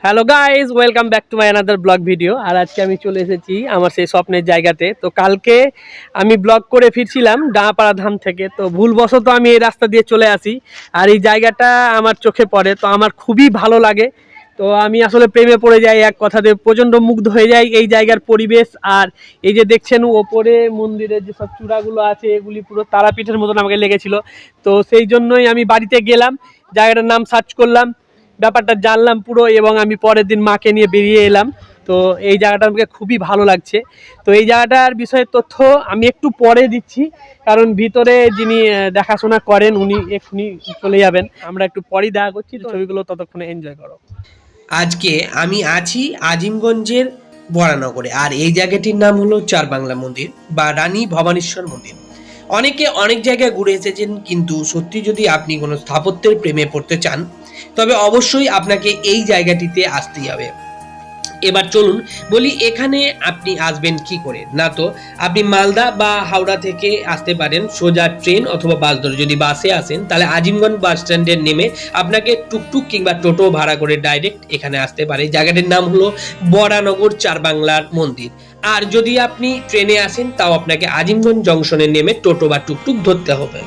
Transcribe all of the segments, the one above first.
Hello guys, welcome back to my another blog video. আর আজকে আমি চলে এসেছি আমার সেই স্বপ্নের জায়গাতে। তো কালকে আমি ব্লগ করে ফিরছিলাম ডাঁপাড়া ধাম থেকে, তো ভুলবশত আমি এই রাস্তা দিয়ে চলে আসি। আর এই জায়গাটা আমার চোখে পড়ে, তো আমার খুবই ভালো লাগে। তো আমি আসলে প্রেমে পড়ে যাই, এক কথাতে প্রচণ্ড মুগ্ধ হয়ে যাই এই জায়গার পরিবেশ। আর এই যে দেখছেন ওপরে মন্দিরের যেসব চূড়াগুলো আছে, এগুলি পুরো তারাপীঠের মতন আমাকে লেগেছিল। তো সেই জন্যই আমি বাড়িতে গেলাম, জায়গাটার নাম সার্চ করলাম, ব্যাপারটা জানলাম পুরো, এবং আমি পরের দিন মাকে নিয়ে বেরিয়ে এলাম। তো এই জায়গাটা আমাকে খুবই ভালো লাগছে। তো এই জায়গাটার বিষয়ে তথ্য আমি একটু পরে দিচ্ছি, কারণ ভিতরে যিনি দেখাশোনা করেন উনি এক্ষুনি চলে যাবেন। আমরা একটু পরেই দেখা করছি, ছবিগুলো ততক্ষণে এনজয় করো। আজকে আমি আছি আজিমগঞ্জের বরানগরে, আর এই জায়গাটির নাম হলো চারবাংলা মন্দির বা রানী ভবানীশ্বর মন্দির। অনেকে অনেক জায়গায় ঘুরে এসেছেন, কিন্তু সত্যি যদি আপনি কোনো স্থাপত্যের প্রেমে পড়তে চান তবে অবশ্যই আপনাকে এই জায়গাটিতে আসতেই হবে। এবার চলুন বলি, এখানে আপনি আসবেন কি করে। না তো আপনি মালদা বা হাওড়া থেকে আসতে পারেন সোজা ট্রেন অথবা বাস ধরে। যদি বাসে আসেন তাহলে আজিমগঞ্জ বাস স্ট্যান্ডে নেমে আপনাকে টুকটুক কিংবা টোটো ভাড়া করে ডাইরেক্ট এখানে আসতে পারে। জায়গাটির নাম হলো বরানগর চারবাংলার মন্দির। আর যদি আপনি ট্রেনে আসেন তাও আপনাকে আজিমগঞ্জ জংশনে নেমে টোটো বা টুকটুক ধরতে হবে।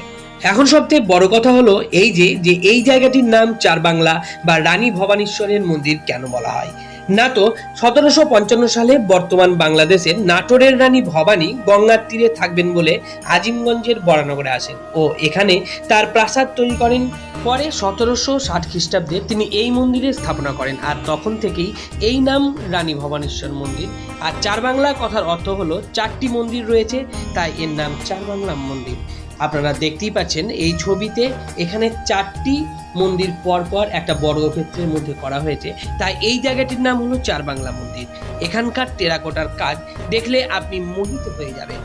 এখন সবথেকে বড় কথা হলো এই যে এই জায়গাটির নাম চারবাংলা বা রানী ভবানীশ্বরের মন্দির কেন বলা হয়। না তো 1755 সালে বর্তমান বাংলাদেশের নাটোরের রানী ভবানী গঙ্গার তীরে থাকবেন বলে আজিমগঞ্জের বরানগরে আসেন ও এখানে তার প্রাসাদ তৈরি করেন। পরে 1760 খ্রিস্টাব্দে তিনি এই মন্দিরের স্থাপনা করেন, আর তখন থেকেই এই নাম রানী ভবানীশ্বর মন্দির। আর চারবাংলা কথার অর্থ হলো চারটি মন্দির রয়েছে, তাই এর নাম চারবাংলা মন্দির। আপনারা দেখতেই পাচ্ছেন এই ছবিতে এখানে চারটি মন্দির পরপর একটা বর্গক্ষেত্রের মধ্যে করা হয়েছে, তাই এই জায়গাটির নাম হলো চারবাংলা মন্দির। এখানকার টেরাকোটার কাজ দেখলে আপনি মোহিত হয়ে যাবেন,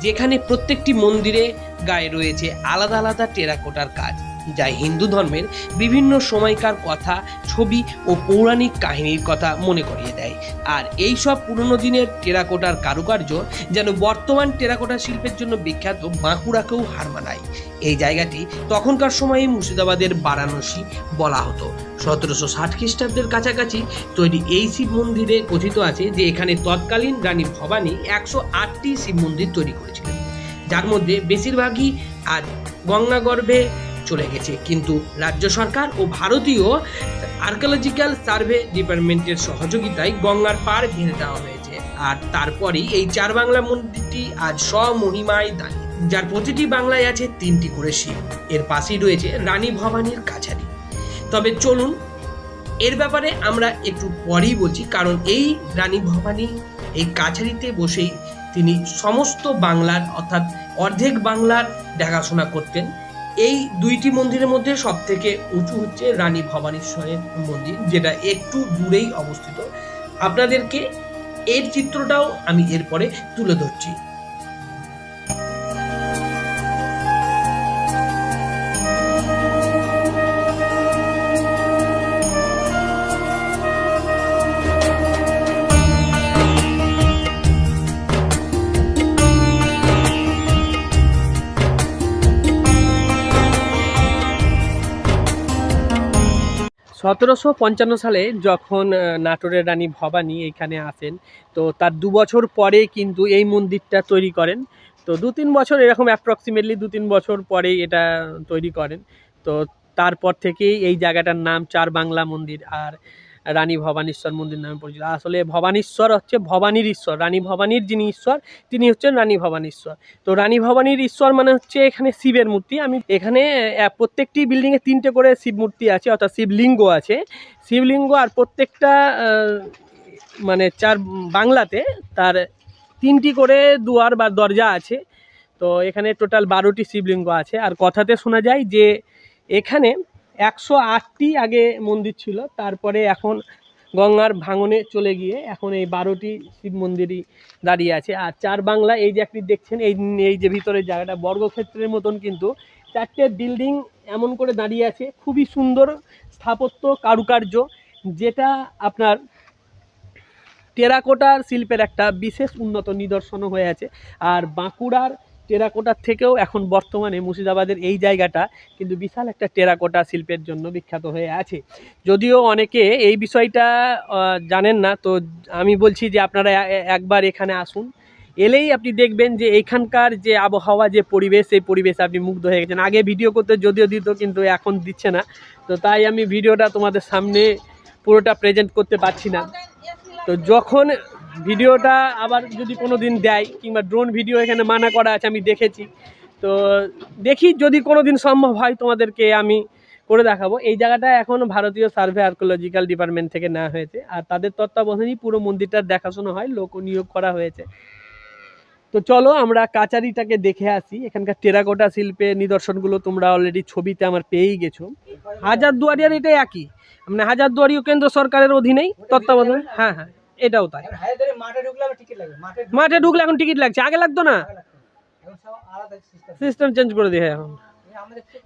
যেখানে প্রত্যেকটি মন্দিরে গায়ে রয়েছে আলাদা আলাদা টেরাকোটার কাজ, যা হিন্দু ধর্মের বিভিন্ন সময়কার কথা, ছবি ও পৌরাণিক কাহিনীর কথা মনে করিয়ে দেয়। আর এই সব পুরনো দিনের টেরাকোটার কারুকার্য যেন বর্তমান টেরাকোটা শিল্পের জন্য বিখ্যাত বাঁকুড়াকেও হার মানায়। এই জায়গাটি তখনকার সময়ে মুর্শিদাবাদের বারাণসী বলা হতো। 1760 খ্রিস্টাব্দের কাছাকাছি তৈরি এই শিব মন্দিরে কথিত আছে যে এখানে তৎকালীন রানী ভবানী 108টি শিব মন্দির তৈরি করেছিলেন, যার মধ্যে বেশিরভাগই আজ গঙ্গাগর্ভে চলে গেছে, কিন্তু রাজ্য সরকার ও ভারতীয় আর্কিওলজিক্যাল সার্ভে ডিপার্টমেন্টের সহযোগিতায় গঙ্গার পাড় ঘিরে দেওয়া হয়েছে। আর তারপরেই এই চারবাংলা মন্দিরটি আজ স্বমহিমায় দাঁড়িয়ে, যার প্রতিটি বাংলায় আছে 3টি করে শিব। এর পাশেই রয়েছে রানী ভবানীর কাছারি। তবে চলুন এর ব্যাপারে আমরা একটু পরেই বলছি, কারণ এই রানী ভবানী এই কাছারিতে বসেই তিনি সমস্ত বাংলার অর্থাৎ অর্ধেক বাংলার দেখাশোনা করতেন। এই দুইটি মন্দিরের মধ্যে সব থেকে উঁচু হচ্ছে রানী ভবানীশ্বরের মন্দির, যেটা একটু দূরেই অবস্থিত। আপনাদেরকে এর চিত্রটাও আমি এরপরে তুলে ধরছি। সতেরোশো পঞ্চান্ন সালে যখন নাটোরের রানী ভবানী এখানে আসেন, তো তার 2 বছর পরে কিন্তু এই মন্দিরটা তৈরি করেন। তো 2-3 বছর এরকম অ্যাপ্রক্সিমেটলি 2-3 বছর পরেই এটা তৈরি করেন। তো তারপর থেকেই এই জায়গাটার নাম চারবাংলা মন্দির আর রানী ভবানীশ্বর মন্দির নামে পরিচিত। আসলে ভবানীশ্বর হচ্ছে ভবানীর ঈশ্বর, রানী ভবানীর যিনি ঈশ্বর তিনি হচ্ছেন রানী ভবানীশ্বর। তো রানী ভবানীর ঈশ্বর মানে হচ্ছে এখানে শিবের মূর্তি। আমি এখানে প্রত্যেকটি বিল্ডিংয়ে 3টে করে শিব মূর্তি আছে, অর্থাৎ শিবলিঙ্গ আছে। শিবলিঙ্গ আর প্রত্যেকটা মানে চার বাংলাতে তার 3টি করে দুয়ার বা দরজা আছে। তো এখানে টোটাল 12টি শিবলিঙ্গ আছে। আর কথাতে শোনা যায় যে এখানে 108টি আগে মন্দির ছিল, তারপরে এখন গঙ্গার ভাঙনে চলে গিয়ে এখন এই 12টি শিব মন্দিরই দাঁড়িয়ে আছে। আর চারবাংলা এই যে আপনি দেখছেন এই যে ভিতরের জায়গাটা বর্গক্ষেত্রের মতন, কিন্তু 4টে বিল্ডিং এমন করে দাঁড়িয়ে আছে, খুবই সুন্দর স্থাপত্য কারুকার্য, যেটা আপনার টেরাকোটার শিল্পের একটা বিশেষ উন্নত নিদর্শন হয়ে আছে। আর বাঁকুড়ার টেরাকোটার থেকেও এখন বর্তমানে মুর্শিদাবাদের এই জায়গাটা কিন্তু বিশাল একটা টেরাকোটা শিল্পের জন্য বিখ্যাত হয়ে আছে। যদিও অনেকে এই বিষয়টা জানেন না, তো আমি বলছি যে আপনারা একবার এখানে আসুন, এলেই আপনি দেখবেন যে এখানকার যে আবহাওয়া, যে পরিবেশ, সেই পরিবেশে আপনি মুগ্ধ হয়ে গেছেন। আগে ভিডিও করতে যদিও দিত, কিন্তু এখন দিচ্ছে না, তো তাই আমি ভিডিওটা তোমাদের সামনে পুরোটা প্রেজেন্ট করতে পারছি না। তো যখন ভিডিওটা আবার যদি কোনো দিন দেয়, কিংবা ড্রোন ভিডিও এখানে মানা করা আছে আমি দেখেছি, তো দেখি যদি কোনো দিন সম্ভব হয় তোমাদেরকে আমি করে দেখাবো। এই জায়গাটা এখন ভারতীয় সার্ভে আর্কিওলজিক্যাল ডিপার্টমেন্ট থেকে নেওয়া হয়েছে, আর তাদের তত্ত্বাবধানেই পুরো মন্দিরটার দেখাশোনা হয়, লোক নিয়োগ করা হয়েছে। তো চলো আমরা কাচারিটাকে দেখে আসি। এখানকার টেরাকোটা শিল্পের নিদর্শনগুলো তোমরা অলরেডি ছবিতে আমার পেয়েই গেছো। হাজারদুয়ারি আর এটা একই, মানে হাজারদুয়ারিও কেন্দ্র সরকারের অধীনেই তত্ত্বাবধানে। হ্যাঁ হ্যাঁ, এটাও তাই। মাঠে ঢুকলে এখন টিকিট লাগছে, আগে লাগতো না, সিস্টেম চেঞ্জ করে দিয়ে এখন।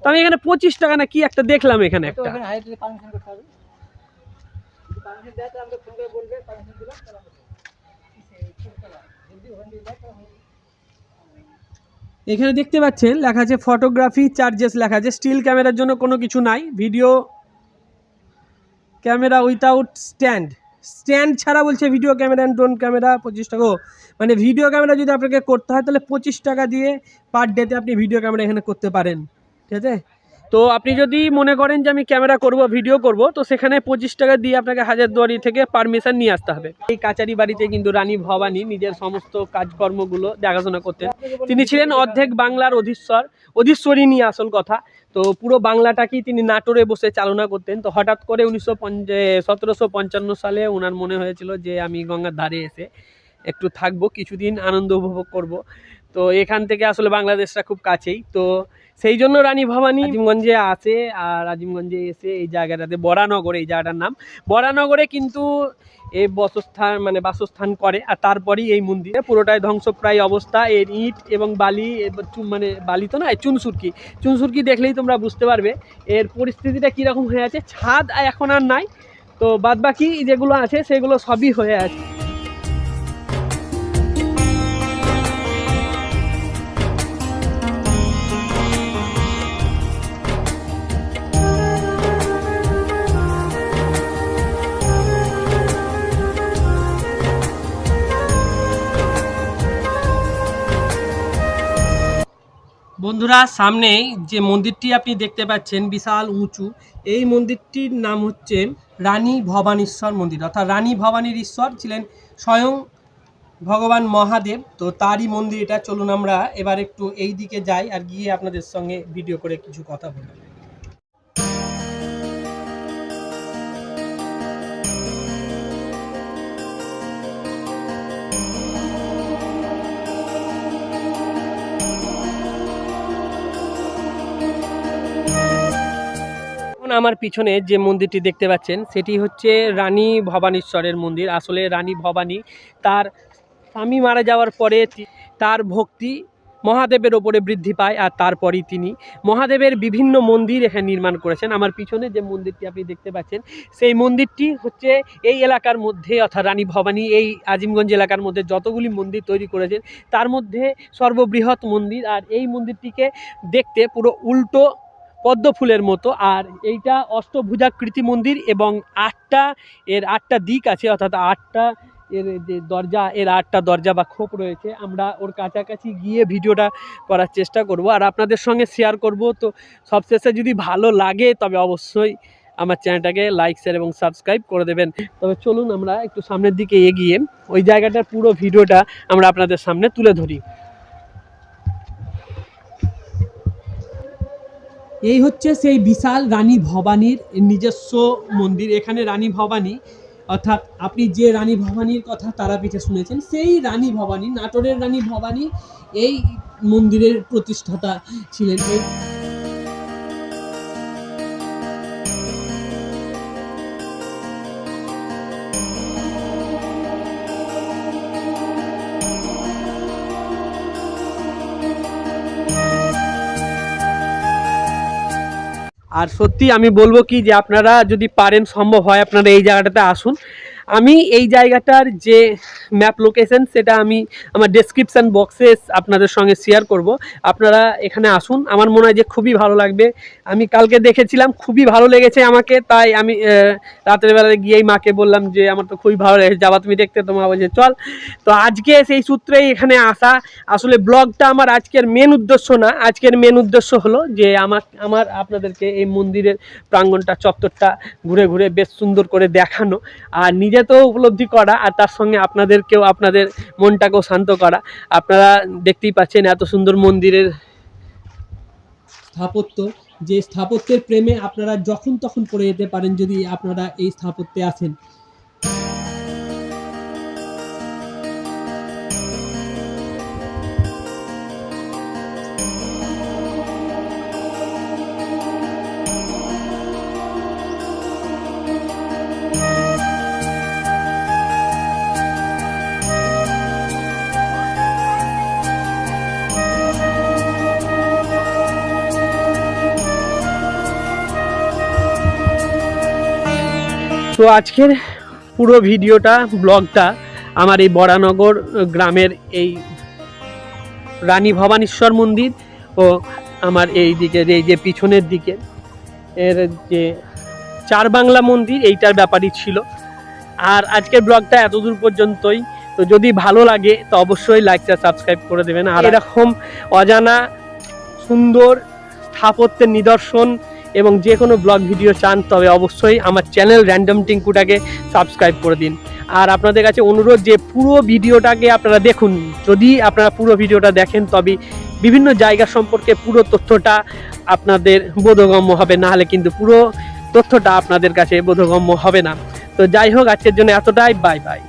তো আমি এখানে 25 টাকা না কি একটা দেখলাম এখানে একটা। এখানে দেখতে পাচ্ছেন লেখা আছে ফটোগ্রাফি চার্জেস লেখা আছে। স্টিল ক্যামেরার জন্য কোনো কিছু নাই, video camera without stand, stand ছাড়া বলছে video camera and drone camera 25 টাকা। মানে ভিডিও ক্যামেরা যদি আপনাকে করতে হয় তাহলে 25 টাকা দিয়ে পার ডেতে আপনি ভিডিও ক্যামেরা এখানে করতে পারেন, ঠিক আছে। তো আপনি যদি মনে করেন যে আমি ক্যামেরা করব, ভিডিও করব, তো সেখানে 25 টাকা দিয়ে আপনাকে হাজারদুয়ারি থেকে পারমিশন নিয়ে আসতে হবে। এই কাচারি বাড়িতে কিন্তু রানী ভবানী নিজের সমস্ত কাজকর্মগুলো দেখাশোনা করতেন। তিনি ছিলেন অর্ধেক বাংলার অধীশ্বরী নিয়ে আসল কথা। তো পুরো বাংলাটাকেই তিনি নাটোরে বসে চালনা করতেন। তো হঠাৎ করে 1755 সালে ওনার মনে হয়েছিল যে আমি গঙ্গার ধারে এসে একটু থাকবো, কিছুদিন আনন্দ উপভোগ করব। তো এখান থেকে আসলে বাংলাদেশটা খুব কাছেই, তো সেই জন্য রানী ভবানী আজিমগঞ্জে আসে। আর আজিমগঞ্জে এসে এই জায়গাটাতে বরানগরে, এই জায়গাটার নাম বরানগরে কিন্তু এই বাসস্থান করে। আর তারপরেই এই মন্দিরে পুরোটাই ধ্বংসপ্রায় অবস্থা। এর ইট এবং বালি, মানে বালি তো না, চুনসুরকি দেখলেই তোমরা বুঝতে পারবে এর পরিস্থিতিটা কীরকম হয়ে আছে। ছাদ এখন আর নাই, তো বাদবাকি যেগুলো আছে সেগুলো সবই হয়ে আছে। বন্ধুরা, সামনেই যে মন্দিরটি আপনি দেখতে পাচ্ছেন বিশাল উঁচু, এই মন্দিরটির নাম হচ্ছে রানী ভবানীশ্বর মন্দির, অর্থাৎ রানী ভবানীর ঈশ্বর ছিলেন স্বয়ং ভগবান মহাদেব। তো তারই মন্দির এটা। চলুন আমরা এবার একটু এই দিকে যাই আর গিয়ে আপনাদের সঙ্গে ভিডিও করে কিছু কথা বলি। আমার পিছনে যে মন্দিরটি দেখতে পাচ্ছেন সেটি হচ্ছে রানী ভবানীশ্বরের মন্দির। আসলে রানী ভবানী তার স্বামী মারা যাওয়ার পরে তার ভক্তি মহাদেবের ওপরে বৃদ্ধি পায়, আর তারপরই তিনি মহাদেবের বিভিন্ন মন্দির এখানে নির্মাণ করেছেন। আমার পিছনে যে মন্দিরটি আপনি দেখতে পাচ্ছেন সেই মন্দিরটি হচ্ছে এই এলাকার মধ্যে, অর্থাৎ রানী ভবানী এই আজিমগঞ্জ এলাকার মধ্যে যতগুলি মন্দির তৈরি করেছেন তার মধ্যে সর্ববৃহৎ মন্দির। আর এই মন্দিরটিকে দেখতে পুরো উল্টো পদ্ম ফুলের মতো, আর এইটা অষ্টভুজাকৃতি মন্দির এবং এর আটটা দিক আছে, অর্থাৎ আটটা এর যে দরজা, এর আটটা দরজা বা খোপ রয়েছে। আমরা ওর কাছাকাছি গিয়ে ভিডিওটা করার চেষ্টা করব আর আপনাদের সঙ্গে শেয়ার করব। তো সবশেষে যদি ভালো লাগে তবে অবশ্যই আমার চ্যানেলটাকে লাইক, শেয়ার এবং সাবস্ক্রাইব করে দেবেন। তবে চলুন আমরা একটু সামনের দিকে এগিয়ে ওই জায়গাটার পুরো ভিডিওটা আমরা আপনাদের সামনে তুলে ধরি। এই হচ্ছে সেই বিশাল রানী ভবানীর নিজস্ব মন্দির। এখানে রানী ভবানী, অর্থাৎ আপনি যে রানী ভবানীর কথা তারাপীঠে শুনেছেন, সেই রানী ভবানী, নাটোরের রানী ভবানী এই মন্দিরের প্রতিষ্ঠাতা ছিলেন। আর সত্যি আমি বলবো কি যে আপনারা যদি পারেন, সম্ভব হয়, আপনারা এই জায়গাটাতে আসুন। আমি এই জায়গাটার যে ম্যাপ লোকেশন সেটা আমি আমার ডেসক্রিপশান বক্সে আপনাদের সঙ্গে শেয়ার করব। আপনারা এখানে আসুন, আমার মনে হয় যে খুবই ভালো লাগবে। আমি কালকে দেখেছিলাম, খুবই ভালো লেগেছে আমাকে, তাই আমি রাতের বেলায় গিয়েই মাকে বললাম যে আমার তো খুবই ভালো লেগেছে, যাবা তুমি দেখতে? তোমার বলছে চল। তো আজকে সেই সূত্রেই এখানে আসা। আসলে ব্লগটা আমার আজকের মেন উদ্দেশ্য না, আজকের মেন উদ্দেশ্য হলো যে আমার আপনাদেরকে এই মন্দিরের প্রাঙ্গণটা, চত্বরটা ঘুরে ঘুরে বেশ সুন্দর করে দেখানো, আর নিজে তো উপলব্ধি করা, আর তার সঙ্গে আপনাদেরকেও, আপনাদের মনটাকেও শান্ত করা। আপনারা দেখতেই পাচ্ছেন এত সুন্দর মন্দিরের স্থাপত্য, যে স্থাপত্যের প্রেমে আপনারা যখন তখন পড়ে যেতে পারেন যদি আপনারা এই স্থাপত্যে আসেন। তো আজকের পুরো ভিডিওটা, ব্লগটা আমার এই বরানগর গ্রামের এই রানী ভবানীশ্বর মন্দির ও আমার এই দিকের এই যে পিছনের দিকে এর যে চার বাংলা মন্দির, এইটার ব্যাপারই ছিল। আর আজকের ব্লগটা এতদূর পর্যন্তই। তো যদি ভালো লাগে তো অবশ্যই লাইক আর সাবস্ক্রাইব করে দেবেন। আর এরকম অজানা সুন্দর স্থাপত্যের নিদর্শন এবং যে কোনো ব্লগ ভিডিও চান তবে অবশ্যই আমার চ্যানেল র্যান্ডম টিঙ্কুটাকে সাবস্ক্রাইব করে দিন। আর আপনাদের কাছে অনুরোধ যে পুরো ভিডিওটাকে আপনারা দেখুন। যদি আপনারা পুরো ভিডিওটা দেখেন তবে বিভিন্ন জায়গা সম্পর্কে পুরো তথ্যটা আপনাদের বোধগম্য হবে, না হলে কিন্তু পুরো তথ্যটা আপনাদের কাছে বোধগম্য হবে না। তো যাই হোক, আজকের জন্য এতটাই। Bye bye.